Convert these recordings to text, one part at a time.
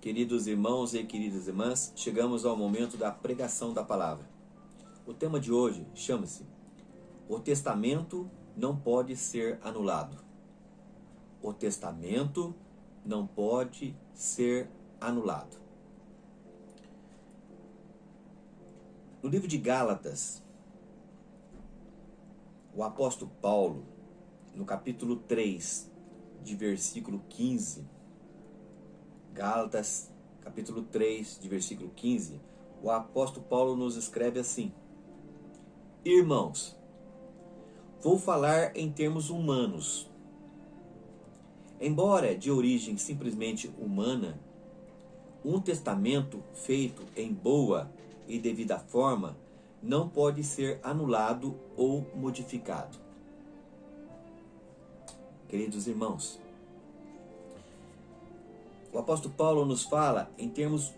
Queridos irmãos e queridas irmãs, chegamos ao momento da pregação da palavra. O tema de hoje chama-se O Testamento não pode ser anulado. O Testamento não pode ser anulado. No livro de Gálatas, o apóstolo Paulo, no capítulo 3, de versículo 15, Gálatas, capítulo 3, de versículo 15, o apóstolo Paulo nos escreve assim: Irmãos, vou falar em termos humanos. Embora de origem simplesmente humana, um testamento feito em boa e devida forma não pode ser anulado ou modificado. Queridos irmãos, o apóstolo Paulo nos fala em termos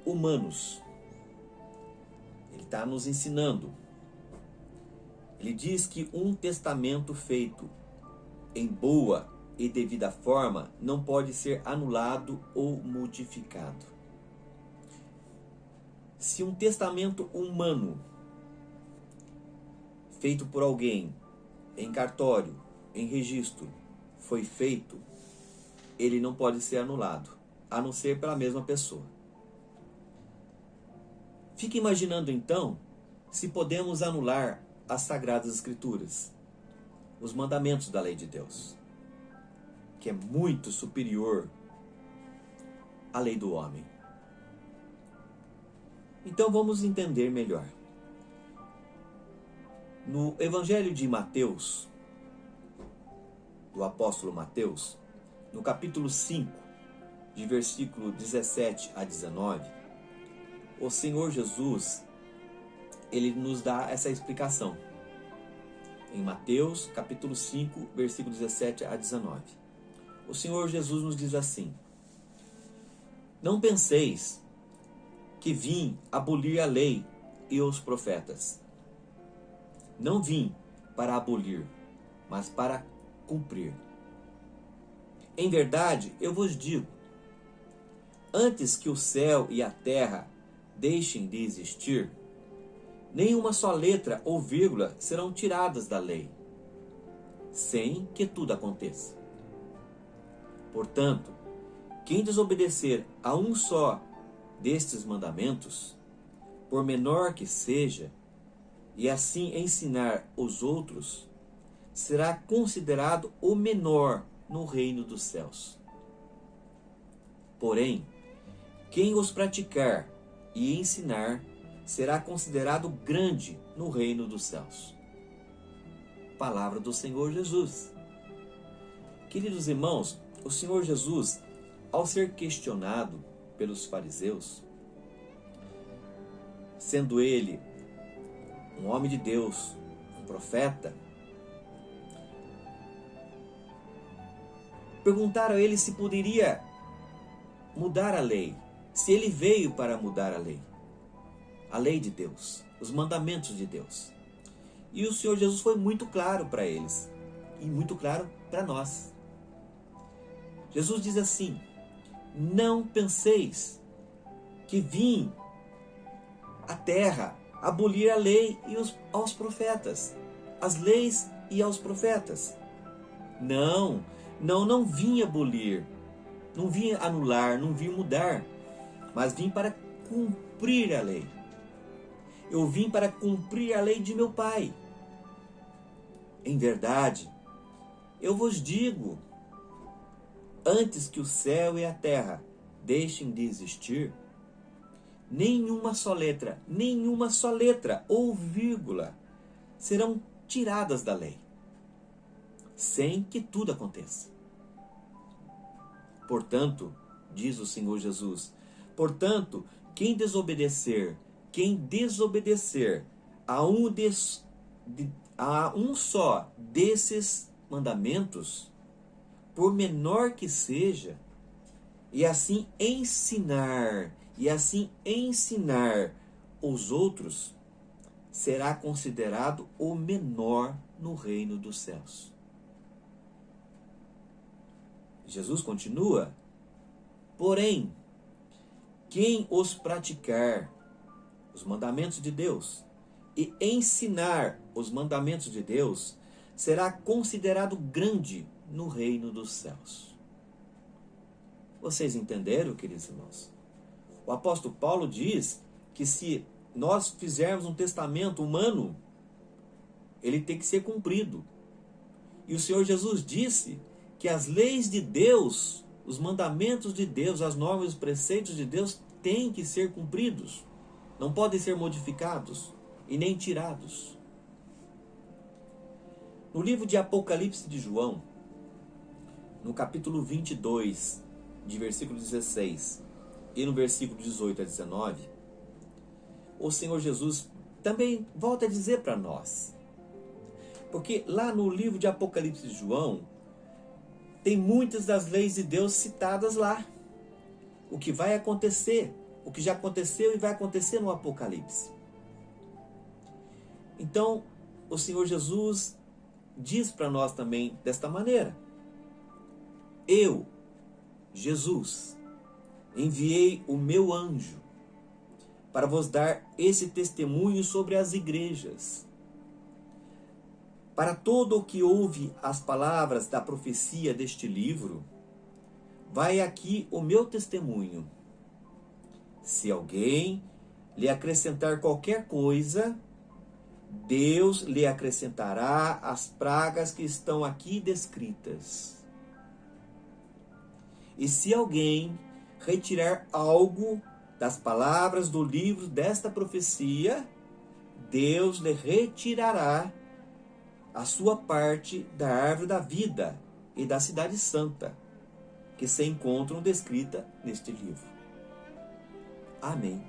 humanos. Ele está nos ensinando. Ele diz que um testamento feito em boa e devida forma não pode ser anulado ou modificado. Se um testamento humano feito por alguém em cartório, em registro, foi feito, ele não pode ser anulado, a não ser pela mesma pessoa. Fique imaginando então se podemos anular as Sagradas Escrituras, os mandamentos da lei de Deus, que é muito superior à lei do homem. Então vamos entender melhor. No Evangelho de Mateus, do apóstolo Mateus, no capítulo 5, de versículo 17 a 19, o Senhor Jesus, ele nos dá essa explicação. Em Mateus, capítulo 5, versículo 17 a 19. O Senhor Jesus nos diz assim: Não penseis que vim abolir a lei e os profetas. Não vim para abolir, mas para cumprir. Em verdade, eu vos digo, antes que o céu e a terra deixem de existir, nenhuma só letra ou vírgula serão tiradas da lei, sem que tudo aconteça. Portanto, quem desobedecer a um só destes mandamentos, por menor que seja, e assim ensinar os outros, será considerado o menor no reino dos céus. Porém, quem os praticar e ensinar, será considerado grande no reino dos céus. Palavra do Senhor Jesus. Queridos irmãos, o Senhor Jesus, ao ser questionado pelos fariseus, sendo ele um homem de Deus, um profeta, perguntaram a ele se poderia mudar a lei, se ele veio para mudar a lei de Deus, os mandamentos de Deus. E o Senhor Jesus foi muito claro para eles, e muito claro para nós. Jesus diz assim: não penseis que vim à terra abolir a lei e aos profetas, as leis e aos profetas. Não vim abolir, não vim anular, não vim mudar, mas vim para cumprir a lei. Eu vim para cumprir a lei de meu Pai. Em verdade, eu vos digo, antes que o céu e a terra deixem de existir, nenhuma só letra ou vírgula serão tiradas da lei, sem que tudo aconteça. Portanto, diz o Senhor Jesus, portanto, quem desobedecer a um só desses mandamentos, por menor que seja, e assim ensinar os outros, será considerado o menor no reino dos céus. Jesus continua: porém, quem os praticar, os mandamentos de Deus, e ensinar os mandamentos de Deus, será considerado grande no reino dos céus. Vocês entenderam, queridos irmãos? O apóstolo Paulo diz que se nós fizermos um testamento humano, ele tem que ser cumprido. E o Senhor Jesus disse que as leis de Deus, os mandamentos de Deus, as normas e os preceitos de Deus têm que ser cumpridos. Não podem ser modificados e nem tirados. No livro de Apocalipse de João, no capítulo 22, de versículo 16 e no versículo 18 a 19, o Senhor Jesus também volta a dizer para nós. Porque lá no livro de Apocalipse de João, tem muitas das leis de Deus citadas lá. O que vai acontecer, o que já aconteceu e vai acontecer no Apocalipse. Então, o Senhor Jesus diz para nós também desta maneira: eu, Jesus, enviei o meu anjo para vos dar esse testemunho sobre as igrejas. Para todo o que ouve as palavras da profecia deste livro, vai aqui o meu testemunho. Se alguém lhe acrescentar qualquer coisa, Deus lhe acrescentará as pragas que estão aqui descritas. E se alguém retirar algo das palavras do livro desta profecia, Deus lhe retirará a sua parte da árvore da vida e da cidade santa, que se encontram descrita neste livro. Amém.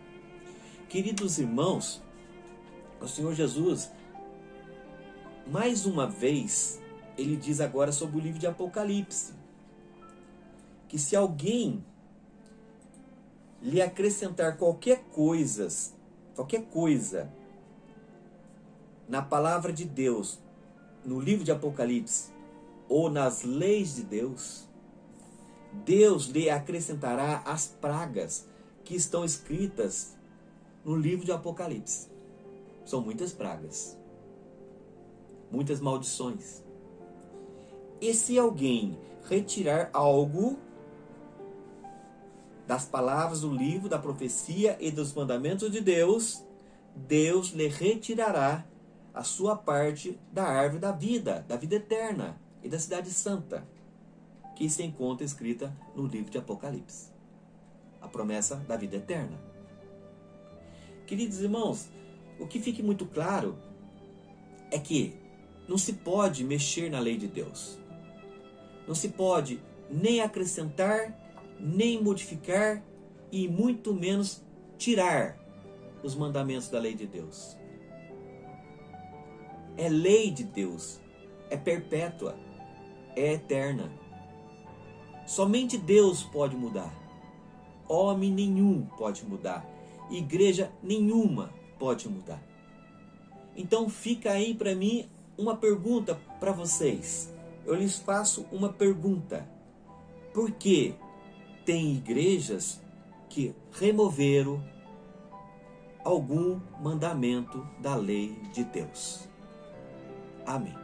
Queridos irmãos, o Senhor Jesus, mais uma vez, ele diz agora sobre o livro de Apocalipse, que se alguém lhe acrescentar qualquer coisa na palavra de Deus, no livro de Apocalipse, ou nas leis de Deus, Deus lhe acrescentará as pragas que estão escritas no livro de Apocalipse. São muitas pragas, muitas maldições. E se alguém retirar algo das palavras do livro da profecia e dos mandamentos de Deus, Deus lhe retirará a sua parte da árvore da vida eterna e da cidade santa, que se encontra escrita no livro de Apocalipse. A promessa da vida eterna. Queridos irmãos, o que fique muito claro é que não se pode mexer na lei de Deus. Não se pode nem acrescentar, nem modificar e muito menos tirar os mandamentos da lei de Deus. É lei de Deus, é perpétua, é eterna. Somente Deus pode mudar. Homem nenhum pode mudar. Igreja nenhuma pode mudar. Então fica aí para mim uma pergunta para vocês. Eu lhes faço uma pergunta. Por que tem igrejas que removeram algum mandamento da lei de Deus? Amém.